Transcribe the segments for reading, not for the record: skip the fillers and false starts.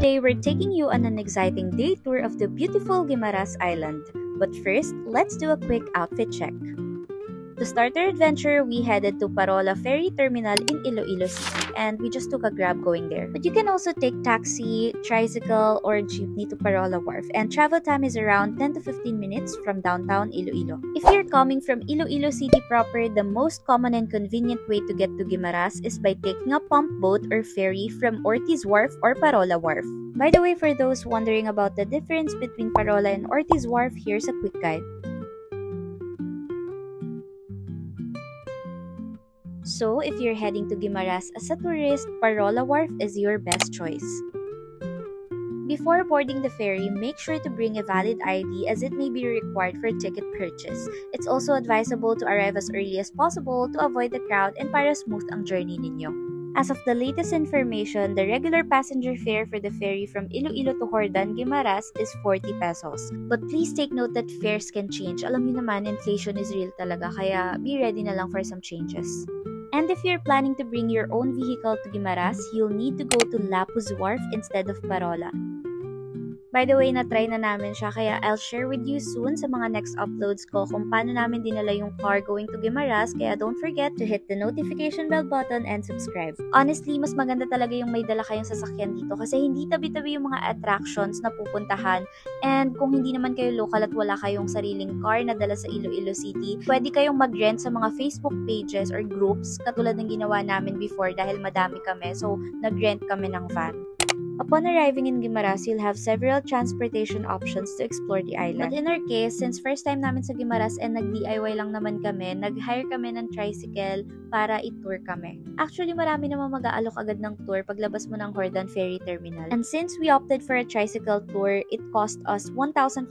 today we're taking you on an exciting day tour of the beautiful Guimaras Island. But first, let's do a quick outfit check. To start our adventure, we headed to Parola Ferry Terminal in Iloilo City and we just took a grab going there. But you can also take taxi, tricycle, or jeepney to Parola Wharf, and travel time is around 10 to 15 minutes from downtown Iloilo. If you're coming from Iloilo City proper, the most common and convenient way to get to Guimaras is by taking a pump boat or ferry from Ortiz Wharf or Parola Wharf. By the way, for those wondering about the difference between Parola and Ortiz Wharf, here's a quick guide. So, if you're heading to Guimaras as a tourist, Parola Wharf is your best choice. Before boarding the ferry, make sure to bring a valid ID as it may be required for ticket purchase. It's also advisable to arrive as early as possible to avoid the crowd and para smooth ang journey ninyo. As of the latest information, the regular passenger fare for the ferry from Iloilo to Hordan, Guimaras is 40 pesos. But please take note that fares can change. Alam niyo naman, inflation is real talaga, kaya be ready na lang for some changes. And if you're planning to bring your own vehicle to Guimaras, you'll need to go to Lapuz Wharf instead of Parola. By the way, na-try na namin siya, kaya I'll share with you soon sa mga next uploads ko kung paano namin dinala yung car going to Guimaras, kaya don't forget to hit the notification bell button and subscribe. Honestly, mas maganda talaga yung may dala kayong sasakyan dito kasi hindi tabi-tabi yung mga attractions na pupuntahan, and kung hindi naman kayo local at wala kayong sariling car na dala sa Iloilo City, pwede kayong mag-rent sa mga Facebook pages or groups katulad ng ginawa namin before dahil madami kami, so nag-rent kami ng van. Upon arriving in Guimaras, you'll have several transportation options to explore the island. But in our case, since first time namin sa Guimaras and nag-DIY lang naman kami, nag-hire kami ng tricycle para i-tour kami. Actually, marami naman mag-aalok agad ng tour paglabas mo ng Hordan Ferry Terminal. And since we opted for a tricycle tour, it cost us 1,500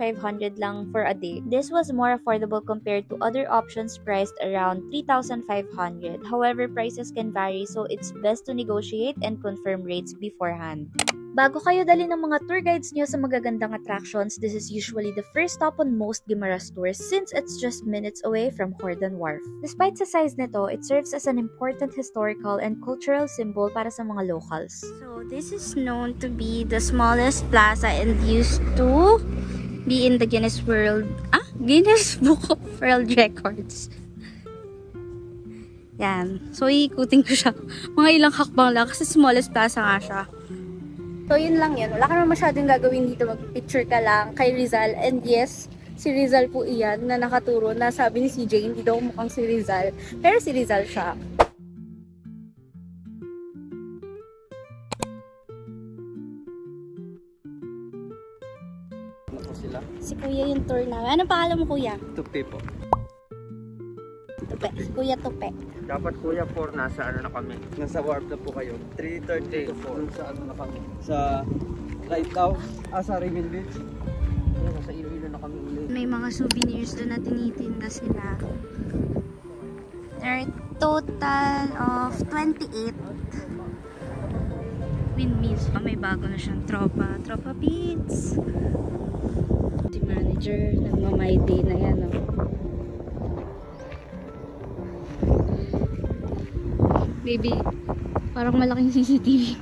lang for a day. This was more affordable compared to other options priced around 3,500. However, prices can vary, so it's best to negotiate and confirm rates beforehand. Bago kayo dali ng mga tour guides nyo sa magagandang attractions, this is usually the first stop on most Guimaras tours since it's just minutes away from Hordan Wharf. Despite sa size nito, it serves as an important historical and cultural symbol para sa mga locals. So this is known to be the smallest plaza and used to be in the Guinness Book of World Records. Yan. So iikutin ko siya. Mga ilang hakbang lang kasi smallest plaza nga siya. So, yun lang yun. Wala ka naman masyadong gagawin dito. Mag-picture ka lang kay Rizal. And yes, si Rizal po iyan na nakaturo na sabi ni CJ, hindi daw mukhang si Rizal. Pero si Rizal siya. Ano po sila? Si Kuya yung tour namin. Anong pangalan mo, Kuya? Tupi po. Tupe. Si Kuya Tupe. Dapat Kuya 4, nasa ano na kami. Nasa warp na po kayo. 3:30 to 4. Sa ano na kami. Sa Lighthouse. Sa Raven Beach. Nasa Iloilo na kami ulit. May mga souvenirs doon na tinitinda sila. There are total of 28 windmills. May bago na siyang tropa. Tropa Beats. Si manager, nagmamay day na yan. Maybe, parang malaking CCTV.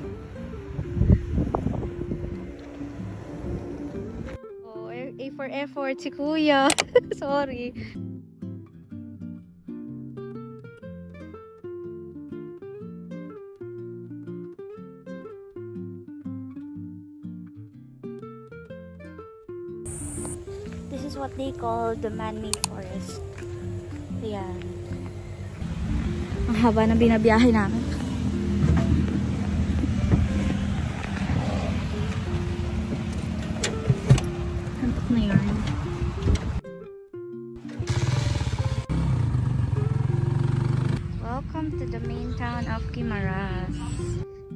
Oh, A for effort si Kuya. Sorry. This is what they call the man-made forest. Ayan. Ang haba na binabiyahe namin. Hantok na yun. Welcome to the main town of Guimaras.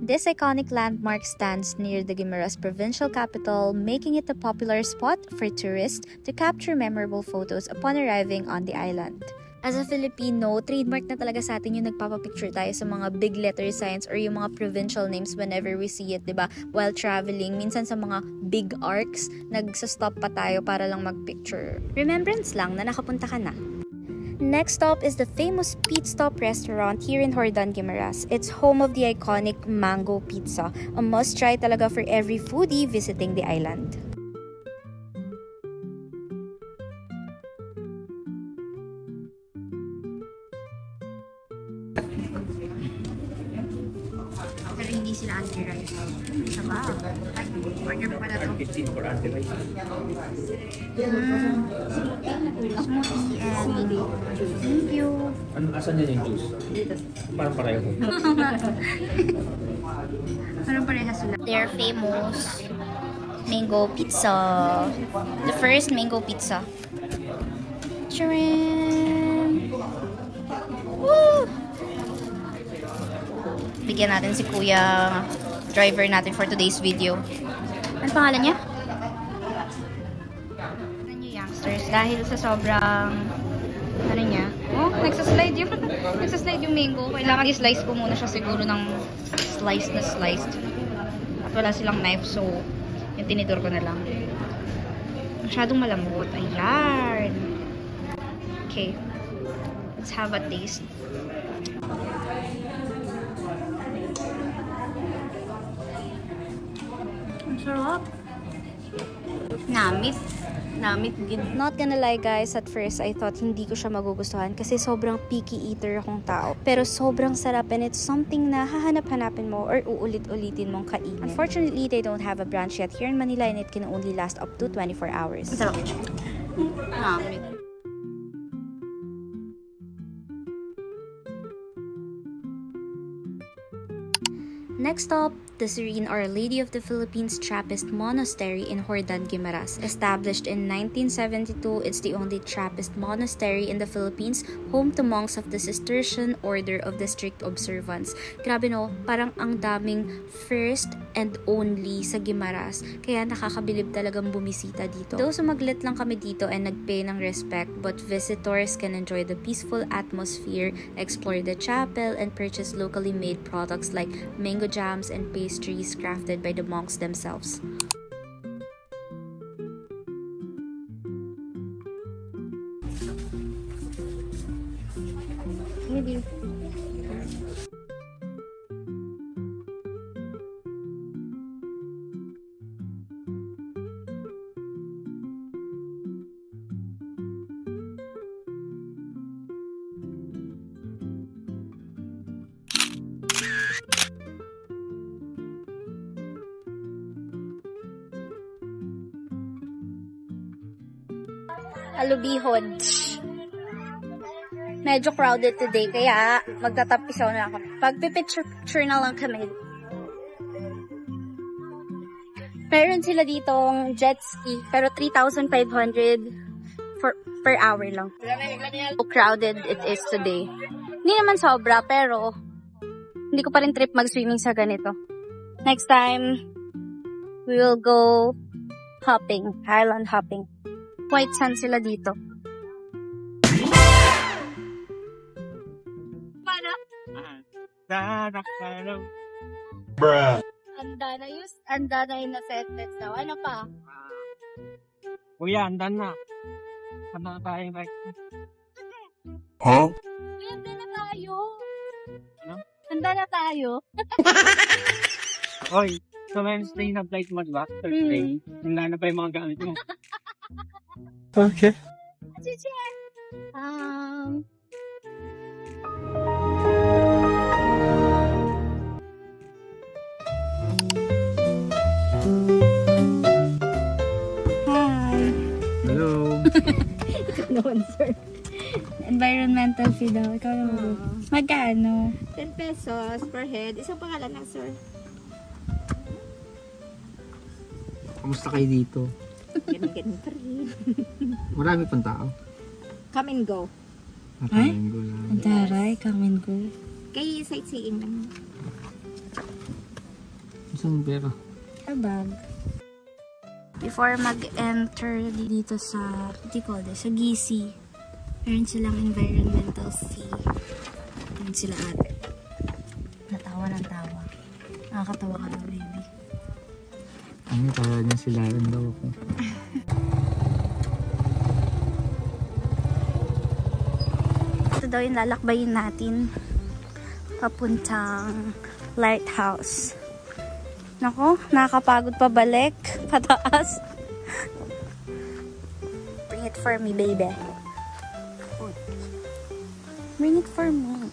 This iconic landmark stands near the Guimaras provincial capital, making it a popular spot for tourists to capture memorable photos upon arriving on the island. As a Filipino, trademark na talaga sa atin yung nagpapapicture tayo sa mga big letter signs or yung mga provincial names whenever we see it, diba? While traveling, minsan sa mga big arcs, nagsa-stop pa tayo para lang magpicture. Remembrance lang na nakapunta ka na. Next stop is the famous Pit Stop restaurant here in Hordan, Guimaras. It's home of the iconic mango pizza, a must-try talaga for every foodie visiting the island. Pero hindi sila anti-rice. Sabaw. Order pa pala ito. 15 for anti-rice. Smoothie and juice. Thank you. Asan yan yung juice? Dito. Parang pareho. Parang parehas sila. They're famous mango pizza. The first mango pizza. Charan! Woo! Bigyan natin si Kuya driver natin for today's video. Ano pangalan niya? Ano niyo youngsters? Dahil sa sobrang ano niya? Oh, nagsaslide yung mango. Kailangan i-slice ko muna siya siguro ng slice na sliced. At wala silang knife, so yung tinidor ko na lang. Masyadong malambot. Ayan. Okay. Let's have a taste. Ang sarap. Namit. Not gonna lie guys, at first I thought hindi ko siya magugustuhan kasi sobrang picky eater akong tao. Pero sobrang sarap and it's something na hahanap-hanapin mo or uulit-ulitin mong kainin. Unfortunately, they don't have a branch yet here in Manila and it can only last up to 24 hours. Ang sarap. Namit. Next stop, the Serene Our Lady of the Philippines Trappist Monastery in Hordan, Guimaras. Established in 1972, it's the only Trappist monastery in the Philippines, home to monks of the Cistercian Order of the Strict Observance. Grabe no, parang ang daming first and only sa Guimaras, kaya nakakabilib talagang bumisita dito. Though sumaglit lang kami dito and nagpay ng respect, but visitors can enjoy the peaceful atmosphere, explore the chapel, and purchase locally made products like mango jams and pastries crafted by the monks themselves. Maybe. Alubihon. Medyo crowded today, kaya magtatapisaw na ako. Pagpipicture na lang kami. Meron sila ditong jet ski, pero 3,500 per hour lang. So crowded it is today. Hindi naman sobra, pero hindi ko pa rin trip mag-swimming sa ganito. Next time, we will go hopping, island hopping. White sand sila dito. Bruh. Anda na yung na-set-set daw. Ano pa? Kuya, andan na. Handa na tayo. Huh? Handa na tayo. Ano? Handa na tayo. Oy, so Wednesday na flight mo, diba? Thursday. Handa na pa yung mga gamit mo. Okay. Hello. No answer. Environmental fee daw. Ikaw naman. Magkano? 10 pesos per head. Isang pangalan na, sir. Kamusta kayo dito? Ganun pa rin. Marami pang tao. Come and go. Nakakain ko lang. Ang taray, come and go. Kay sightseeing lang. Isang pera. A bag. Before mag-enter dito sa, what do you call this? Sa GC, meron silang environmental fee. Meron sila ate. Natawa ng tawa. Nakakatawa ka daw, baby. Ano, tawa niya sila rin daw ako. daw yung lalakbayin natin. Papuntang lighthouse. Nako, nakakapagod pabalik. Pataas. Bring it for me, baby. Bring it for me.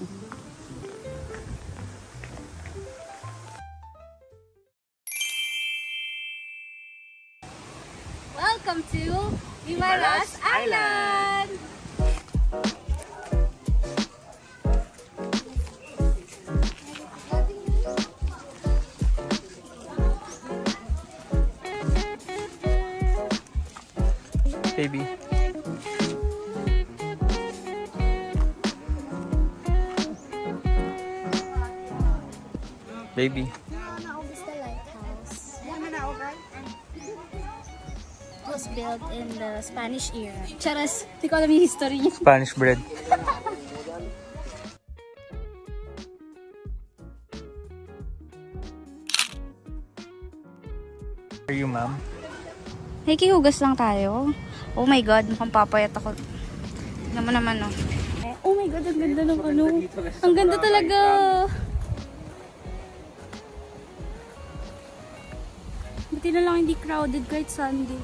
Welcome to Guimaras Island! Baby. Baby. Naubos the lighthouse. It was built in the Spanish era. Charas, di ko alam yung history niya. Spanish bread. Are you, ma'am? Nakikihugas lang tayo. Oh my God, mukhang papayat ako. Tignan mo naman, oh. Oh my God, ang ganda ng ano. Ang ganda talaga. Buti na lang hindi crowded kahit Sunday.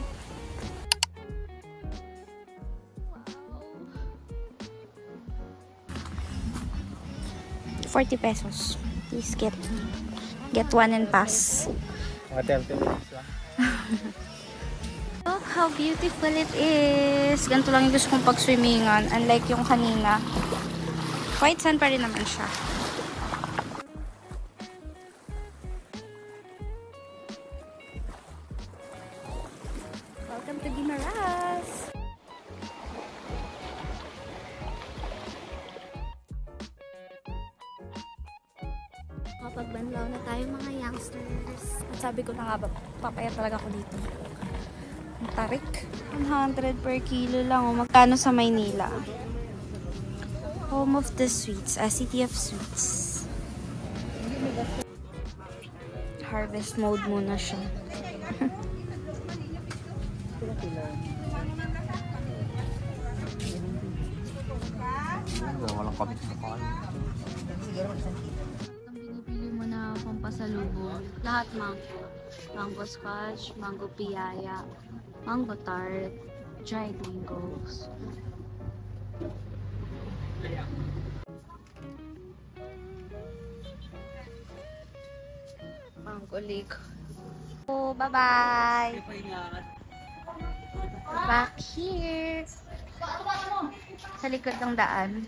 40 pesos. Please get one and pass. Mga 30 minutes lang. Look how beautiful it is. Ganito lang yung gusto kong pag-swimmingan. Unlike yung kanina. White sand pa rin naman siya. Welcome to Guimaras! Kapagbanlaw na tayo mga youngsters. At sabi ko na nga ba, papayat talaga ako dito. Ang tarik. 100 per kilo lang. O, magkano sa Maynila? Home of the sweets. City of sweets. Harvest mode muna siya. Walang kabit sa pakal. Ang binibili mo na pampasalubong. Lahat mango. Mango scotch, mango piyaya, mango tart, dried mangoes. Mango lake. Oh, bye-bye! Back here! Sa likod ng daan.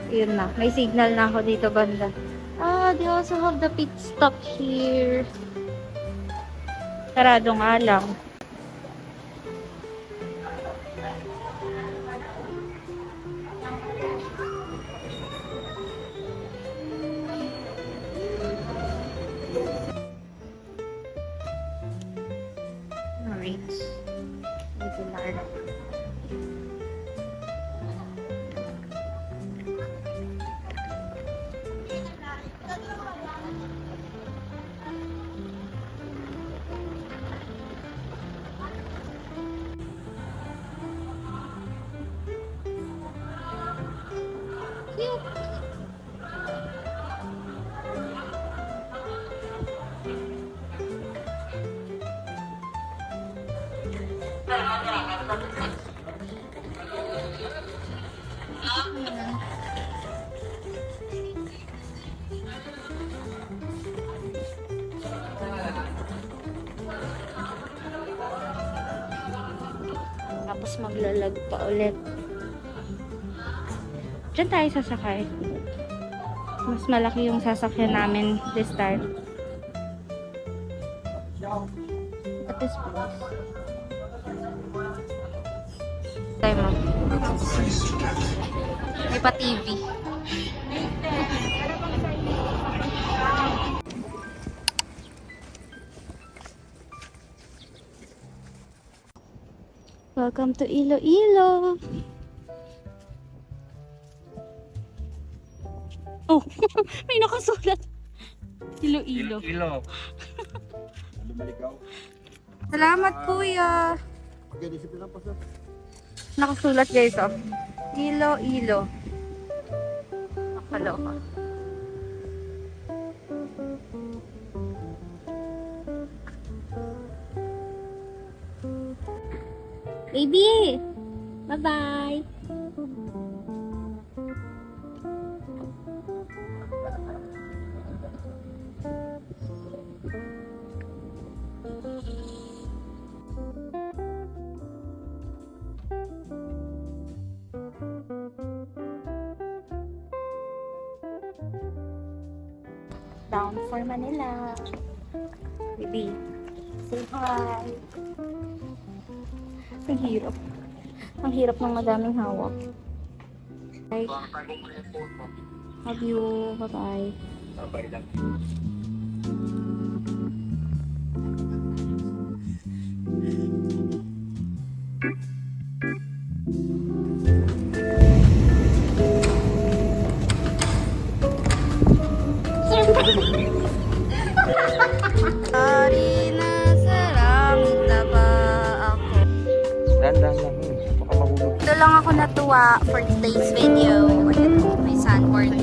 Yun na, may signal na ako dito banda. Ah, they also have the pit stop here. Sarado nga lang. Rates. Regular. Tapos maglalag pa ulit. Diyan tayo sasakay. Mas malaki yung sasakyan namin this time. At this place. Tayo mo. May pa TV. Welcome to Iloilo. Oh, may nakasulat. Iloilo. Ilo. Salamat, kuya. Nakasulat, guys, oh. Iloilo. Nakaloka. Baby! Bye-bye! Down for Manila. Baby, say hi. Ang hirap. Ang hirap ng madaming hawak. Bye. Love you. Bye-bye. Bye-bye lang. Sorry na saramda ba ako. Dahan-dahan lang yun. Baka mahulog. Ito lang ako natuwa for today's video. May sandboard.